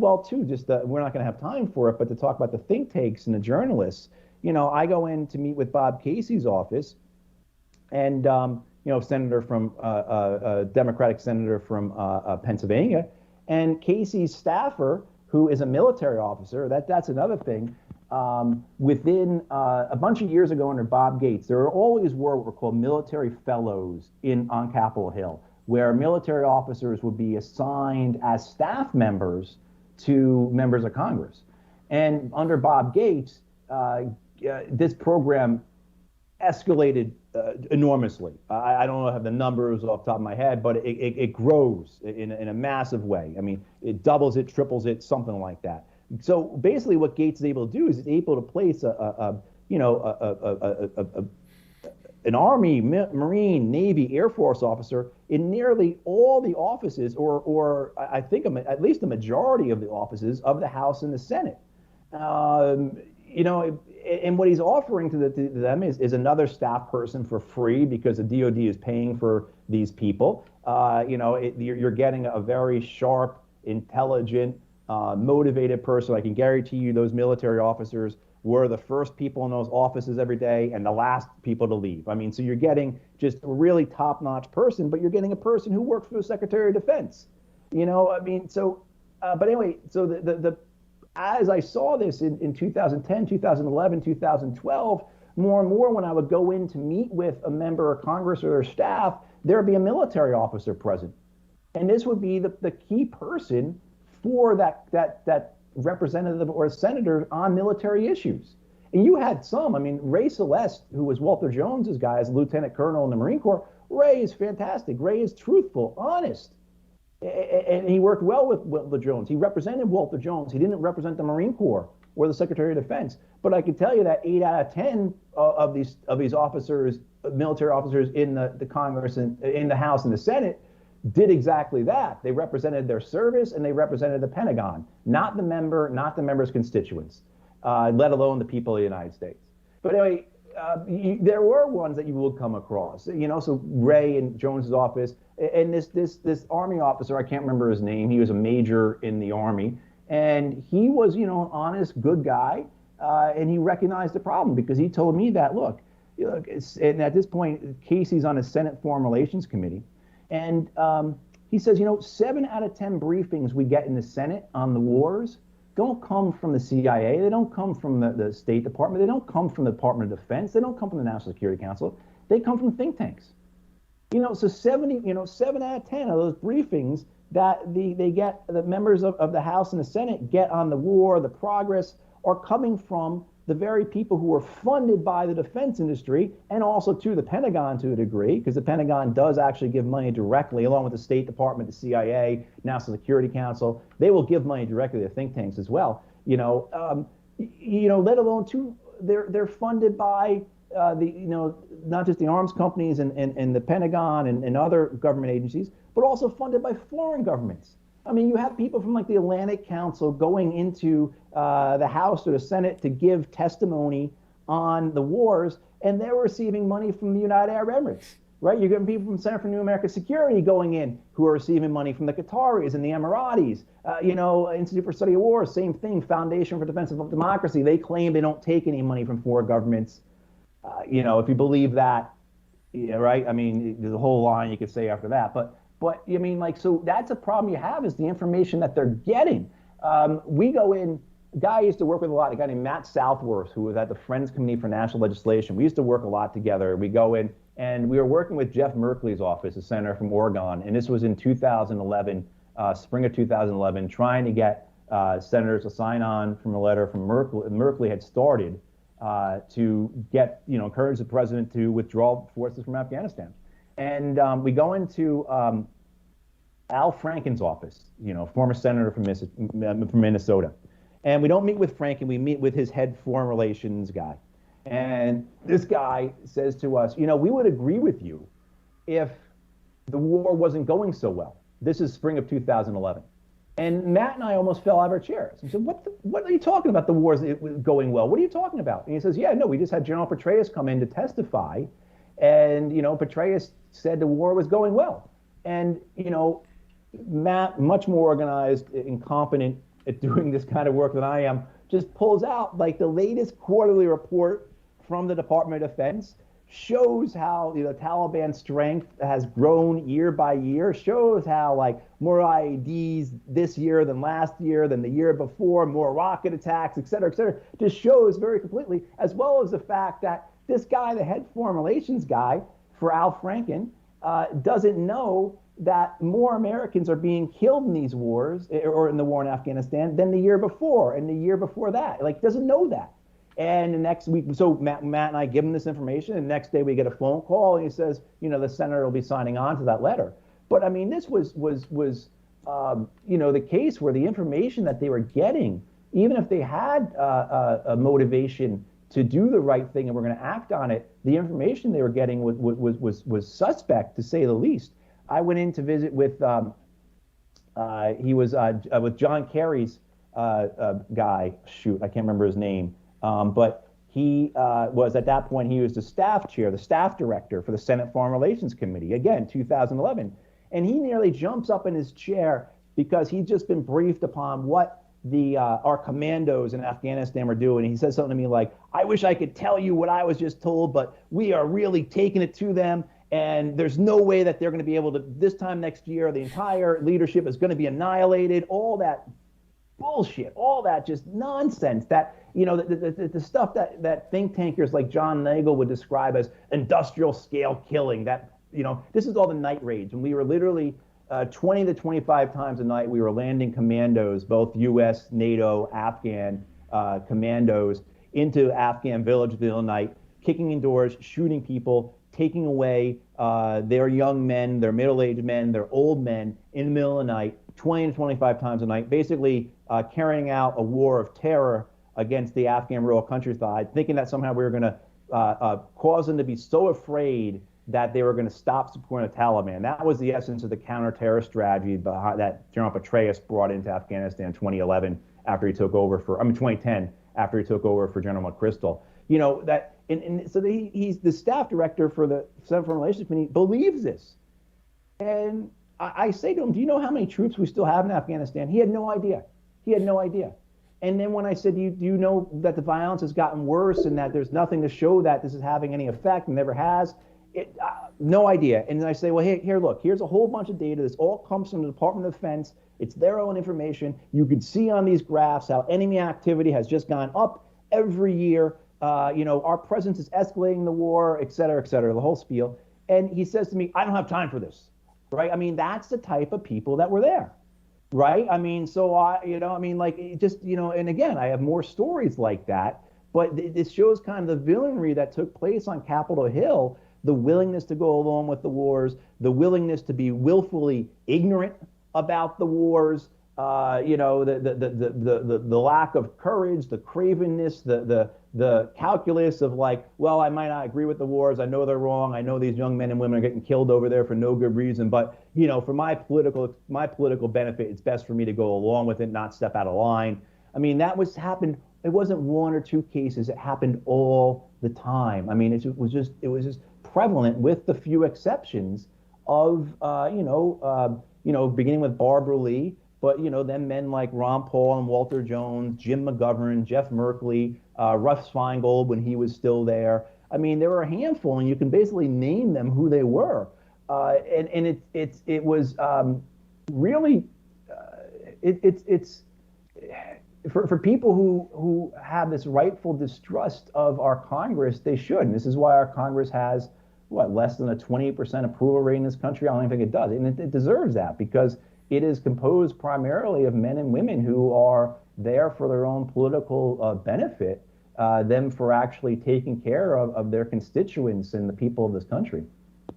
Well, too, just we're not going to have time for it, but to talk about the think tanks and the journalists, I go in to meet with Bob Casey's office, and senator from Democratic senator from Pennsylvania, and Casey's staffer, who is a military officer. That's another thing. Within a bunch of years ago under Bob Gates, there always were what were called military fellows on Capitol Hill, where military officers would be assigned as staff members to members of Congress. And under Bob Gates, this program escalated enormously. I don't have the numbers off the top of my head, but it grows in a massive way. I mean, it doubles it, triples it, something like that. So basically, what Gates is able to do is he's able to place an Army, Marine, Navy, Air Force officer in nearly all the offices, or I think at least the majority of the offices of the House and the Senate. And what he's offering to them is another staff person for free because the DoD is paying for these people. You're getting a very sharp, intelligent, motivated person. I can guarantee you those military officers were the first people in those offices every day and the last people to leave. I mean, so you're getting just a really top-notch person, but you're getting a person who works for the Secretary of Defense. But anyway, so the as I saw this in 2010, 2011, 2012, more and more when I would go in to meet with a member of Congress or their staff, there'd be a military officer present. And this would be the key person for that representative or senator on military issues. And you had some, I mean, Ray Celeste, who was Walter Jones's guy as lieutenant colonel in the Marine Corps. Ray is fantastic. Ray is truthful, honest. And he worked well with Walter Jones. He represented Walter Jones. He didn't represent the Marine Corps or the Secretary of Defense. But I can tell you that 8 out of 10 of these officers, military officers in the Congress and in the House and the Senate, did exactly that. They represented their service and they represented the Pentagon, not the member's constituents, let alone the people of the United States. But anyway, there were ones that you would come across, so Ray in Jones's office, and this Army officer, I can't remember his name. He was a major in the Army, and he was, an honest, good guy, and he recognized the problem because he told me that, look, and at this point, Casey's on the Senate Foreign Relations Committee. And he says, 7 out of 10 briefings we get in the Senate on the wars don't come from the CIA. They don't come from the State Department. They don't come from the Department of Defense. They don't come from the National Security Council. They come from think tanks. So 7 out of 10 of those briefings that they get, the members of the House and the Senate get on the war, the progress, are coming from the very people who are funded by the defense industry and also to the Pentagon to a degree, because the Pentagon does actually give money directly, along with the State Department, the CIA, National Security Council. They will give money directly to think tanks as well. Let alone too, they're funded by not just the arms companies and the Pentagon and other government agencies, but also funded by foreign governments. I mean, you have people from like the Atlantic Council going into the House or the Senate to give testimony on the wars, and they're receiving money from the United Arab Emirates, right? You're getting people from Center for New American Security going in who are receiving money from the Qataris and the Emiratis. Institute for Study of War, same thing. Foundation for Defense of Democracy. They claim they don't take any money from foreign governments. If you believe that, right? I mean, there's a whole line you could say after that, but I mean, so that's a problem you have is the information that they're getting. We go in, a guy I used to work with a lot, a guy named Matt Southworth, who was at the Friends Committee for National Legislation. We used to work a lot together. We go in, and we were working with Jeff Merkley's office, a senator from Oregon, and this was in 2011, spring of 2011, trying to get senators to sign on from a letter from Merkley. Merkley had started to get, encourage the president to withdraw forces from Afghanistan. And we go into Al Franken's office, former senator from Minnesota. And we don't meet with Franken, we meet with his head foreign relations guy. And this guy says to us, we would agree with you if the war wasn't going so well. This is spring of 2011. And Matt and I almost fell out of our chairs. He said, what are you talking about, the war's going well? What are you talking about? And he says, yeah, no, we just had General Petraeus come in to testify. And, Petraeus said the war was going well. And, Matt, much more organized, incompetent at doing this kind of work than I am, just pulls out like the latest quarterly report from the Department of Defense, shows how Taliban strength has grown year by year, shows how like more IEDs this year than last year than the year before, more rocket attacks, et cetera, et cetera. Just shows very completely, as well as the fact that this guy, the head foreign relations guy for Al Franken, doesn't know that more Americans are being killed in these wars or in the war in Afghanistan than the year before and the year before that. Like, doesn't know that. And the next week, so Matt and I give him this information, and the next day we get a phone call, and he says, the senator will be signing on to that letter. But I mean, this was the case where the information that they were getting, even if they had a motivation to do the right thing and we're going to act on it, the information they were getting was suspect, to say the least. I went in to visit with he was with John Kerry's guy. Shoot, I can't remember his name. But he was, at that point, he was the staff chair, the staff director for the Senate Foreign Relations Committee, again, 2011. And he nearly jumps up in his chair because he'd just been briefed upon what our commandos in Afghanistan were doing. He said something to me like, I wish I could tell you what I was just told, but we are really taking it to them. And there's no way that they're going to be able to, this time next year, the entire leadership is going to be annihilated. All that bullshit, all that just nonsense, that the stuff that think tankers like John Nagel would describe as industrial scale killing, that this is all the night raids, and we were literally 20 to 25 times a night we were landing commandos, both U.S., NATO, Afghan commandos, into Afghan villages in the middle of the night, kicking in doors, shooting people, taking away their young men, their middle-aged men, their old men in the middle of the night, 20 to 25 times a night, basically carrying out a war of terror against the Afghan rural countryside, thinking that somehow we were going to cause them to be so afraid that they were going to stop supporting the Taliban. That was the essence of the counter-terror strategy that General Petraeus brought into Afghanistan in 2011 after he took over 2010 after he took over for General McChrystal. So he's the staff director for the Senate Foreign Relations Committee, believes this. And I say to him, do you know how many troops we still have in Afghanistan? He had no idea. And then when I said, do you know that the violence has gotten worse and that there's nothing to show that this is having any effect and never has? No idea. And then I say, well, here, look, here's a whole bunch of data. This all comes from the Department of Defense. It's their own information. You can see on these graphs how enemy activity has just gone up every year. Our presence is escalating the war, et cetera, the whole spiel. And he says to me, I don't have time for this, right? I mean, that's the type of people that were there, right? I mean, so and again, I have more stories like that, but this shows kind of the villainy that took place on Capitol Hill, the willingness to go along with the wars, the willingness to be willfully ignorant about the wars, the lack of courage, the cravenness, the calculus of like, well, I might not agree with the wars. I know they're wrong. I know these young men and women are getting killed over there for no good reason. But, for my political benefit, it's best for me to go along with it, not step out of line. I mean, happened. It wasn't one or two cases. It happened all the time. I mean, it was just prevalent, with the few exceptions of, beginning with Barbara Lee, but, then men like Ron Paul and Walter Jones, Jim McGovern, Jeff Merkley, Russ Feingold when he was still there. I mean, there were a handful, and you can basically name them who they were. It was really, for people who have this rightful distrust of our Congress, they should. And this is why our Congress has, less than a 20% approval rate in this country? I don't even think it does. And it deserves that, because it is composed primarily of men and women who are there for their own political benefit, them for actually taking care of their constituents and the people of this country.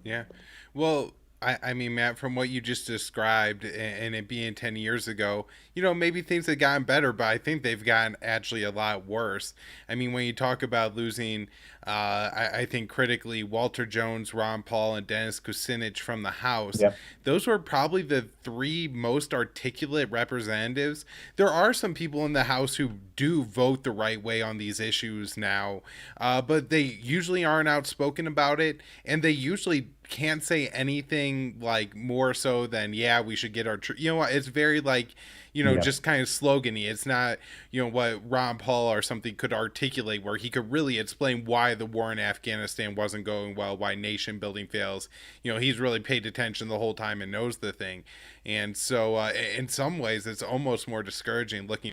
Yeah. Well, I mean, Matt, from what you just described and it being 10 years ago, maybe things have gotten better, but I think they've gotten actually a lot worse. I mean, when you talk about losing, I think critically, Walter Jones, Ron Paul, and Dennis Kucinich from the House, yep, those were probably the three most articulate representatives. There are some people in the House who do vote the right way on these issues now, but they usually aren't outspoken about it, and they usually can't say anything like more so than yeah we should get our you know what, it's very like, you know, Yeah. just kind of slogany. It's not, you know, what Ron Paul or something could articulate where he could really explain why the war in Afghanistan wasn't going well, why nation building fails. You know, he's really paid attention the whole time and knows the thing. And so in some ways it's almost more discouraging looking